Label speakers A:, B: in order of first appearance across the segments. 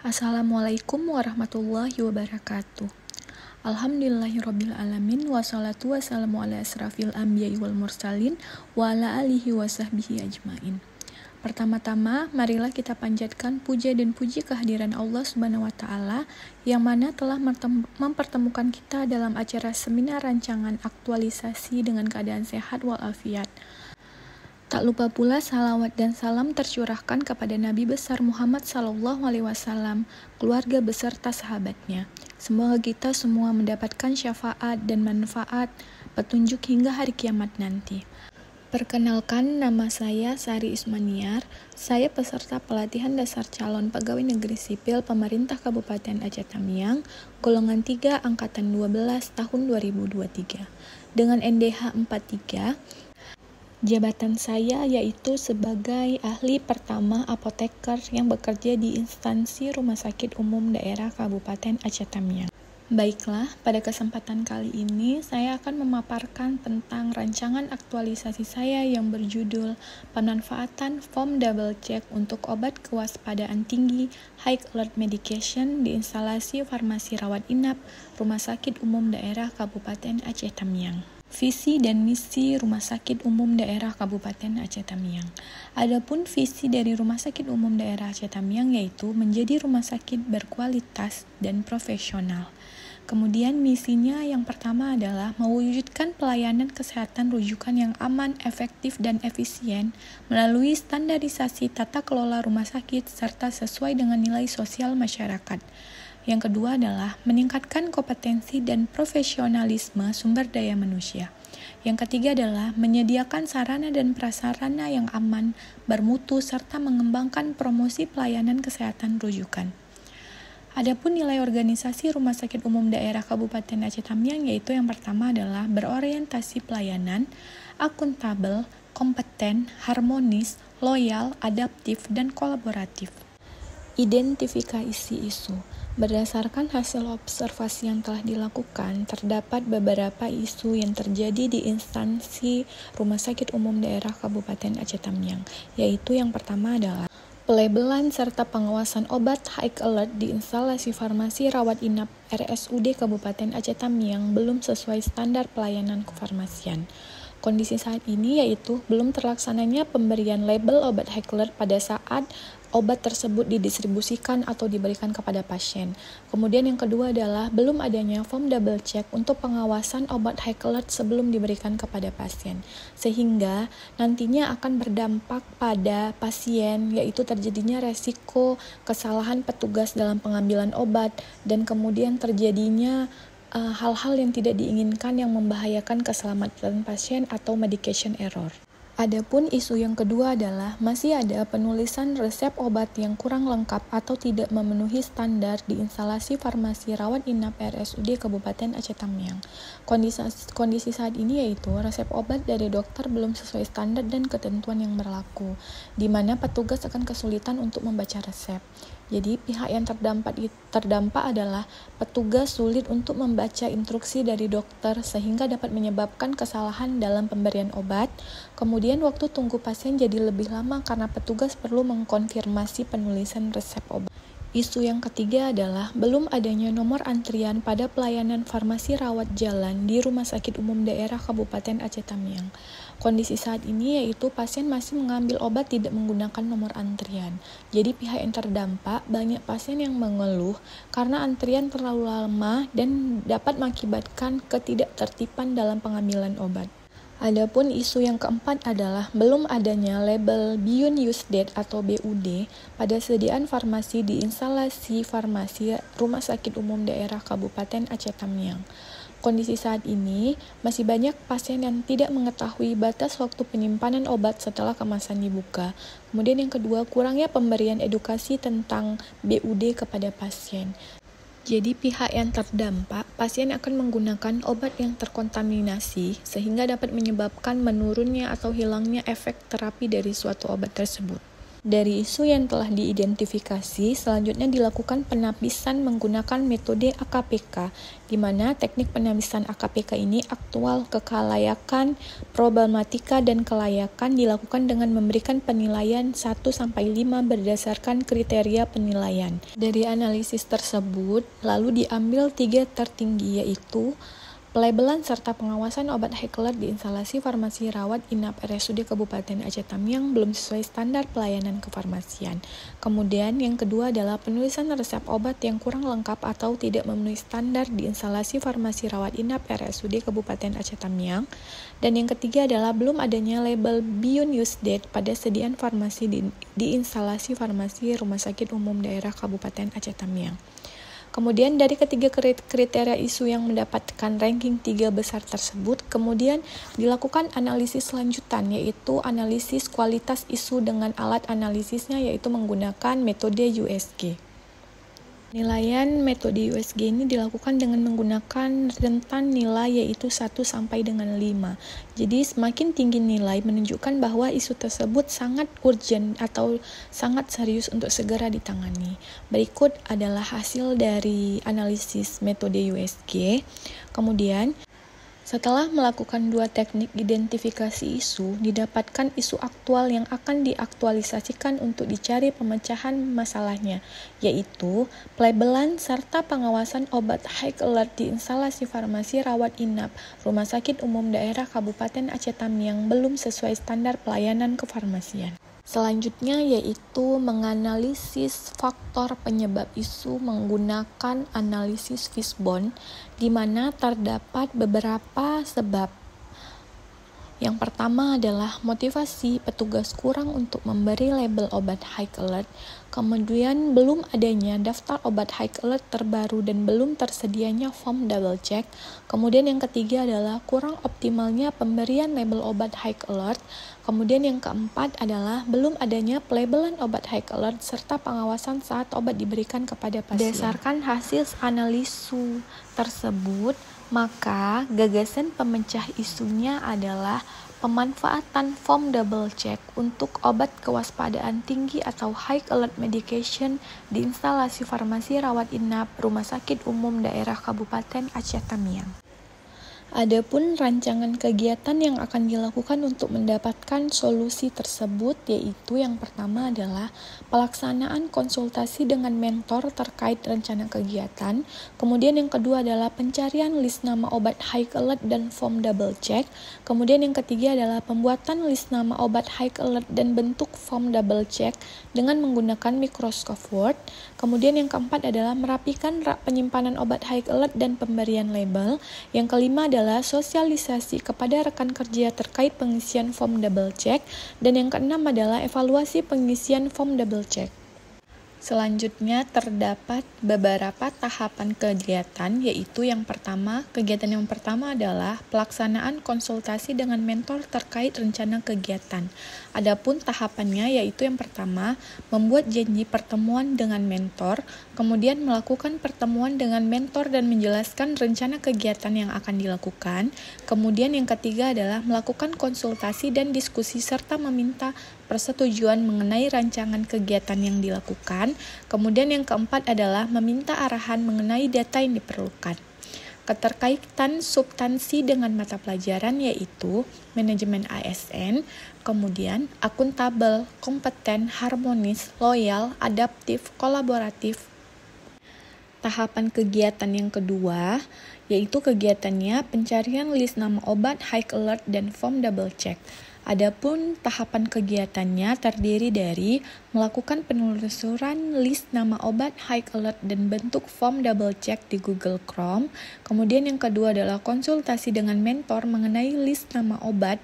A: Assalamualaikum warahmatullahi wabarakatuh. Alhamdulillahirrabbilalamin. Wassalatu wassalamu ala asrafil anbiya'i wal mursalin wa ala alihi wa sahbihi ajmain. Pertama-tama, marilah kita panjatkan puja dan puji kehadiran Allah Subhanahu wa Ta'ala yang mana telah mempertemukan kita dalam acara seminar rancangan aktualisasi dengan keadaan sehat walafiat. Tak lupa pula salawat dan salam tercurahkan kepada Nabi besar Muhammad SAW, keluarga beserta sahabatnya. Semoga kita semua mendapatkan syafaat dan manfaat petunjuk hingga hari kiamat nanti. Perkenalkan, nama saya Sari Ismaniar. Saya peserta pelatihan dasar calon pegawai negeri sipil pemerintah Kabupaten Aceh Tamiang, golongan 3 angkatan 12 tahun 2023. Dengan NDH 43, jabatan saya yaitu sebagai ahli pertama apoteker yang bekerja di instansi Rumah Sakit Umum Daerah Kabupaten Aceh Tamiang. Baiklah, pada kesempatan kali ini saya akan memaparkan tentang rancangan aktualisasi saya yang berjudul Pemanfaatan Foam Double Check untuk obat kewaspadaan tinggi High Alert Medication di instalasi farmasi rawat inap Rumah Sakit Umum Daerah Kabupaten Aceh Tamiang. Visi dan misi Rumah Sakit Umum Daerah Kabupaten Aceh Tamiang. Adapun visi dari Rumah Sakit Umum Daerah Aceh Tamiang yaitu menjadi rumah sakit berkualitas dan profesional. Kemudian misinya yang pertama adalah mewujudkan pelayanan kesehatan rujukan yang aman, efektif, dan efisien melalui standarisasi tata kelola rumah sakit serta sesuai dengan nilai sosial masyarakat. Yang kedua adalah meningkatkan kompetensi dan profesionalisme sumber daya manusia. Yang ketiga adalah menyediakan sarana dan prasarana yang aman, bermutu, serta mengembangkan promosi pelayanan kesehatan rujukan. Adapun nilai organisasi Rumah Sakit Umum Daerah Kabupaten Aceh Tamiang yaitu yang pertama adalah berorientasi pelayanan, akuntabel, kompeten, harmonis, loyal, adaptif, dan kolaboratif. Identifikasi isu. Berdasarkan hasil observasi yang telah dilakukan, terdapat beberapa isu yang terjadi di instansi Rumah Sakit Umum Daerah Kabupaten Aceh Tamiang, yaitu yang pertama adalah pelabelan serta pengawasan obat high alert di instalasi farmasi rawat inap RSUD Kabupaten Aceh Tamiang belum sesuai standar pelayanan kefarmasian. Kondisi saat ini yaitu belum terlaksananya pemberian label obat high alert pada saat obat tersebut didistribusikan atau diberikan kepada pasien. Kemudian yang kedua adalah belum adanya form double check untuk pengawasan obat high alert sebelum diberikan kepada pasien. Sehingga nantinya akan berdampak pada pasien yaitu terjadinya resiko kesalahan petugas dalam pengambilan obat dan kemudian terjadinya hal-hal yang tidak diinginkan yang membahayakan keselamatan pasien atau medication error. Adapun isu yang kedua adalah masih ada penulisan resep obat yang kurang lengkap atau tidak memenuhi standar di instalasi farmasi rawat inap RSUD Kabupaten Aceh Tamiang. Kondisi saat ini yaitu resep obat dari dokter belum sesuai standar dan ketentuan yang berlaku, di mana petugas akan kesulitan untuk membaca resep. Jadi pihak yang terdampak adalah petugas sulit untuk membaca instruksi dari dokter sehingga dapat menyebabkan kesalahan dalam pemberian obat. Kemudian waktu tunggu pasien jadi lebih lama karena petugas perlu mengkonfirmasi penulisan resep obat. Isu yang ketiga adalah belum adanya nomor antrian pada pelayanan farmasi rawat jalan di Rumah Sakit Umum Daerah Kabupaten Aceh Tamiang. Kondisi saat ini yaitu pasien masih mengambil obat tidak menggunakan nomor antrian. Jadi pihak yang terdampak banyak pasien yang mengeluh karena antrian terlalu lama dan dapat mengakibatkan ketidaktertiban dalam pengambilan obat. Adapun isu yang keempat adalah belum adanya label Beyond Use Date atau BUD pada sediaan farmasi di instalasi farmasi Rumah Sakit Umum Daerah Kabupaten Aceh Tamiang. Kondisi saat ini masih banyak pasien yang tidak mengetahui batas waktu penyimpanan obat setelah kemasan dibuka. Kemudian yang kedua, kurangnya pemberian edukasi tentang BUD kepada pasien. Jadi pihak yang terdampak, pasien akan menggunakan obat yang terkontaminasi sehingga dapat menyebabkan menurunnya atau hilangnya efek terapi dari suatu obat tersebut. Dari isu yang telah diidentifikasi, selanjutnya dilakukan penapisan menggunakan metode AKPK, di mana teknik penapisan AKPK ini aktual, kelayakan, problematika, dan kelayakan dilakukan dengan memberikan penilaian 1-5 berdasarkan kriteria penilaian. Dari analisis tersebut, lalu diambil 3 tertinggi, yaitu pelabelan serta pengawasan obat high alert di instalasi farmasi rawat inap RSUD Kabupaten Aceh Tamiang belum sesuai standar pelayanan kefarmasian. Kemudian yang kedua adalah penulisan resep obat yang kurang lengkap atau tidak memenuhi standar di instalasi farmasi rawat inap RSUD Kabupaten Aceh Tamiang. Dan yang ketiga adalah belum adanya label Beyond Use Date pada sediaan farmasi di instalasi farmasi Rumah Sakit Umum Daerah Kabupaten Aceh Tamiang. Kemudian dari ketiga kriteria isu yang mendapatkan ranking 3 besar tersebut, kemudian dilakukan analisis lanjutan, yaitu analisis kualitas isu dengan alat analisisnya, yaitu menggunakan metode USG. Penilaian metode USG ini dilakukan dengan menggunakan rentan nilai yaitu 1 sampai dengan 5. Jadi semakin tinggi nilai menunjukkan bahwa isu tersebut sangat urgent atau sangat serius untuk segera ditangani. Berikut adalah hasil dari analisis metode USG. Kemudian setelah melakukan 2 teknik identifikasi isu, didapatkan isu aktual yang akan diaktualisasikan untuk dicari pemecahan masalahnya, yaitu pelabelan serta pengawasan obat high alert di instalasi farmasi rawat inap Rumah Sakit Umum Daerah Kabupaten Aceh Tamiang belum sesuai standar pelayanan kefarmasian. Selanjutnya yaitu menganalisis faktor penyebab isu menggunakan analisis Fishbone, di mana terdapat beberapa sebab. Yang pertama adalah motivasi petugas kurang untuk memberi label obat high alert, kemudian belum adanya daftar obat high alert terbaru dan belum tersedianya form double check. Kemudian yang ketiga adalah kurang optimalnya pemberian label obat high alert. Kemudian yang keempat adalah belum adanya pelabelan obat high alert serta pengawasan saat obat diberikan kepada pasien. Berdasarkan hasil analisis tersebut, maka gagasan pemecah isunya adalah pemanfaatan form double check untuk obat kewaspadaan tinggi atau high alert medication di instalasi farmasi rawat inap Rumah Sakit Umum Daerah Kabupaten Aceh Tamiang. Adapun rancangan kegiatan yang akan dilakukan untuk mendapatkan solusi tersebut, yaitu yang pertama adalah pelaksanaan konsultasi dengan mentor terkait rencana kegiatan. Kemudian yang kedua adalah pencarian list nama obat high alert dan form double check. Kemudian yang ketiga adalah pembuatan list nama obat high alert dan bentuk form double check dengan menggunakan Microsoft Word. Kemudian yang keempat adalah merapikan rak penyimpanan obat high alert dan pemberian label. Yang kelima adalah sosialisasi kepada rekan kerja terkait pengisian form double check, dan yang keenam adalah evaluasi pengisian form double check. Selanjutnya terdapat beberapa tahapan kegiatan, yaitu kegiatan yang pertama adalah pelaksanaan konsultasi dengan mentor terkait rencana kegiatan. Adapun tahapannya yaitu yang pertama, membuat janji pertemuan dengan mentor, kemudian melakukan pertemuan dengan mentor dan menjelaskan rencana kegiatan yang akan dilakukan. Kemudian yang ketiga adalah melakukan konsultasi dan diskusi serta meminta persetujuan mengenai rancangan kegiatan yang dilakukan. Kemudian yang keempat adalah meminta arahan mengenai data yang diperlukan. Keterkaitan substansi dengan mata pelajaran yaitu manajemen ASN, kemudian akuntabel, kompeten, harmonis, loyal, adaptif, kolaboratif. Tahapan kegiatan yang kedua yaitu kegiatannya pencarian list nama obat high alert dan form double check. Adapun tahapan kegiatannya terdiri dari melakukan penelusuran list nama obat high alert dan bentuk form double check di Google Chrome. Kemudian yang kedua adalah konsultasi dengan mentor mengenai list nama obat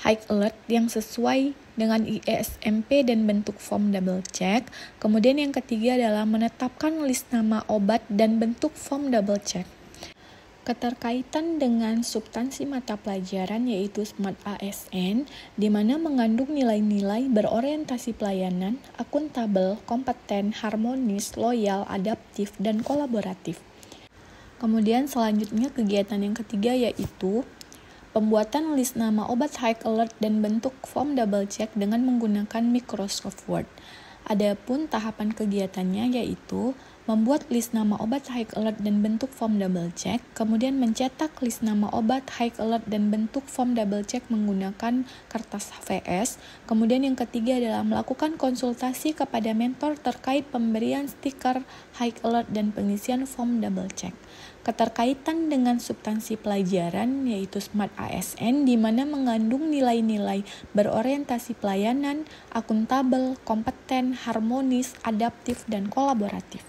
A: high alert yang sesuai dengan ISMP dan bentuk form double check. Kemudian yang ketiga adalah menetapkan list nama obat dan bentuk form double check. Keterkaitan dengan substansi mata pelajaran yaitu Smart ASN, di mana mengandung nilai-nilai berorientasi pelayanan, akuntabel, kompeten, harmonis, loyal, adaptif, dan kolaboratif. Kemudian selanjutnya kegiatan yang ketiga yaitu pembuatan list nama obat high alert dan bentuk form double check dengan menggunakan Microsoft Word. Adapun tahapan kegiatannya yaitu membuat list nama obat high alert dan bentuk form double check, kemudian mencetak list nama obat high alert dan bentuk form double check menggunakan kertas HVS, kemudian yang ketiga adalah melakukan konsultasi kepada mentor terkait pemberian stiker high alert dan pengisian form double check. Keterkaitan dengan substansi pelajaran yaitu Smart ASN di mana mengandung nilai-nilai berorientasi pelayanan, akuntabel, kompeten, harmonis, adaptif, dan kolaboratif.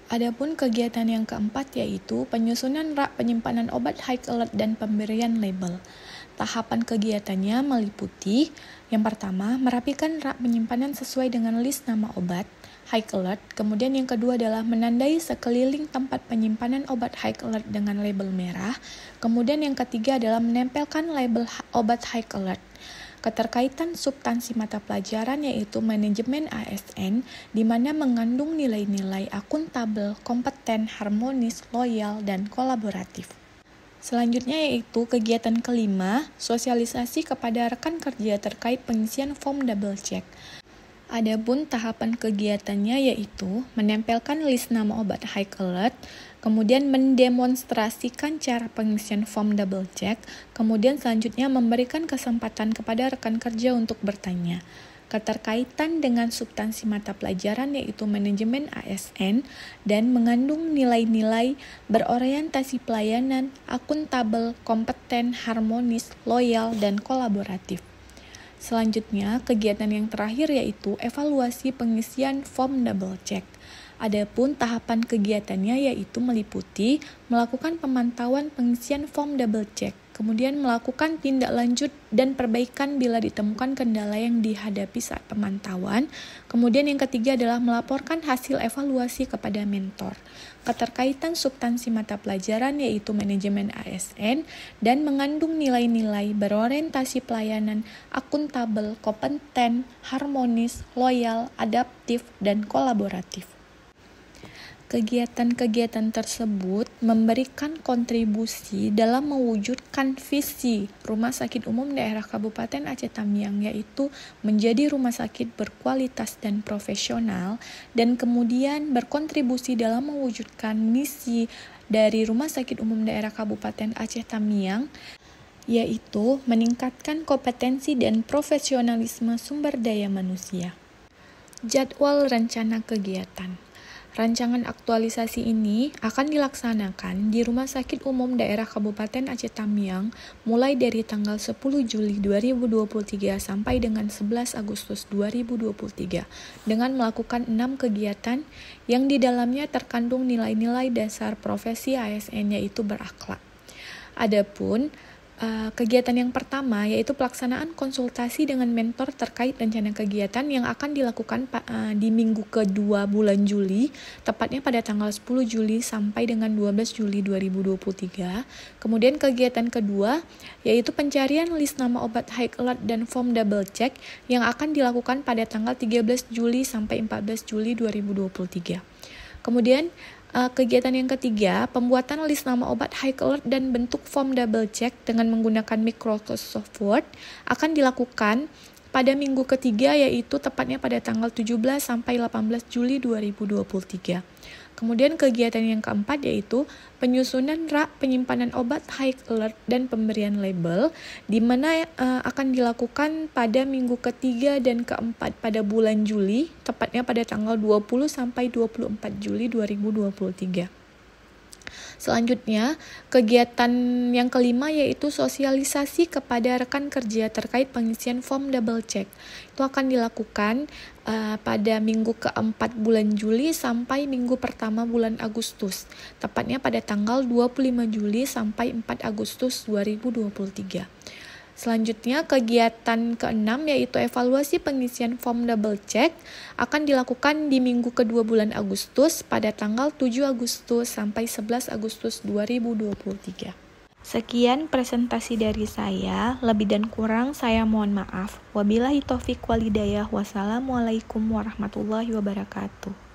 A: Adapun kegiatan yang keempat yaitu penyusunan rak penyimpanan obat high alert dan pemberian label. Tahapan kegiatannya meliputi yang pertama, merapikan rak penyimpanan sesuai dengan list nama obat high alert. Kemudian yang kedua adalah menandai sekeliling tempat penyimpanan obat high alert dengan label merah. Kemudian yang ketiga adalah menempelkan label obat high alert. Keterkaitan substansi mata pelajaran yaitu manajemen ASN di mana mengandung nilai-nilai akuntabel, kompeten, harmonis, loyal, dan kolaboratif. Selanjutnya yaitu kegiatan kelima, sosialisasi kepada rekan kerja terkait pengisian form double check. Adapun tahapan kegiatannya yaitu menempelkan list nama obat high alert, kemudian mendemonstrasikan cara pengisian form double check, kemudian selanjutnya memberikan kesempatan kepada rekan kerja untuk bertanya. Keterkaitan dengan substansi mata pelajaran yaitu manajemen ASN dan mengandung nilai-nilai berorientasi pelayanan, akuntabel, kompeten, harmonis, loyal, dan kolaboratif. Selanjutnya, kegiatan yang terakhir yaitu evaluasi pengisian form double check. Adapun tahapan kegiatannya yaitu meliputi melakukan pemantauan pengisian form double check, kemudian melakukan tindak lanjut dan perbaikan bila ditemukan kendala yang dihadapi saat pemantauan. Kemudian yang ketiga adalah melaporkan hasil evaluasi kepada mentor. Keterkaitan substansi mata pelajaran yaitu manajemen ASN dan mengandung nilai-nilai berorientasi pelayanan, akuntabel, kompeten, harmonis, loyal, adaptif, dan kolaboratif. Kegiatan-kegiatan tersebut memberikan kontribusi dalam mewujudkan visi Rumah Sakit Umum Daerah Kabupaten Aceh Tamiang, yaitu menjadi rumah sakit berkualitas dan profesional, dan kemudian berkontribusi dalam mewujudkan misi dari Rumah Sakit Umum Daerah Kabupaten Aceh Tamiang, yaitu meningkatkan kompetensi dan profesionalisme sumber daya manusia. Jadwal rencana kegiatan. Rancangan aktualisasi ini akan dilaksanakan di Rumah Sakit Umum Daerah Kabupaten Aceh Tamiang mulai dari tanggal 10 Juli 2023 sampai dengan 11 Agustus 2023 dengan melakukan 6 kegiatan yang di dalamnya terkandung nilai-nilai dasar profesi ASN yaitu berakhlak. Adapun kegiatan yang pertama yaitu pelaksanaan konsultasi dengan mentor terkait rencana kegiatan yang akan dilakukan di minggu kedua bulan Juli, tepatnya pada tanggal 10 Juli sampai dengan 12 Juli 2023. Kemudian kegiatan kedua yaitu pencarian list nama obat high alert dan form double check yang akan dilakukan pada tanggal 13 Juli sampai 14 Juli 2023. Kemudian kegiatan yang ketiga, pembuatan list nama obat high alert dan bentuk form double check dengan menggunakan Microsoft Word akan dilakukan pada minggu ketiga yaitu tepatnya pada tanggal 17 sampai 18 Juli 2023. Kemudian kegiatan yang keempat yaitu penyusunan rak penyimpanan obat high alert dan pemberian label di mana akan dilakukan pada minggu ketiga dan keempat pada bulan Juli, tepatnya pada tanggal 20 sampai 24 Juli 2023. Selanjutnya, kegiatan yang kelima yaitu sosialisasi kepada rekan kerja terkait pengisian form double check. Itu akan dilakukan pada minggu keempat bulan Juli sampai minggu pertama bulan Agustus, tepatnya pada tanggal 25 Juli sampai 4 Agustus 2023. Selanjutnya, kegiatan keenam yaitu evaluasi pengisian form double check akan dilakukan di minggu kedua bulan Agustus pada tanggal 7 Agustus sampai 11 Agustus 2023. Sekian presentasi dari saya, lebih dan kurang saya mohon maaf. Wabillahi taufiq walhidayah. Wassalamualaikum warahmatullahi wabarakatuh.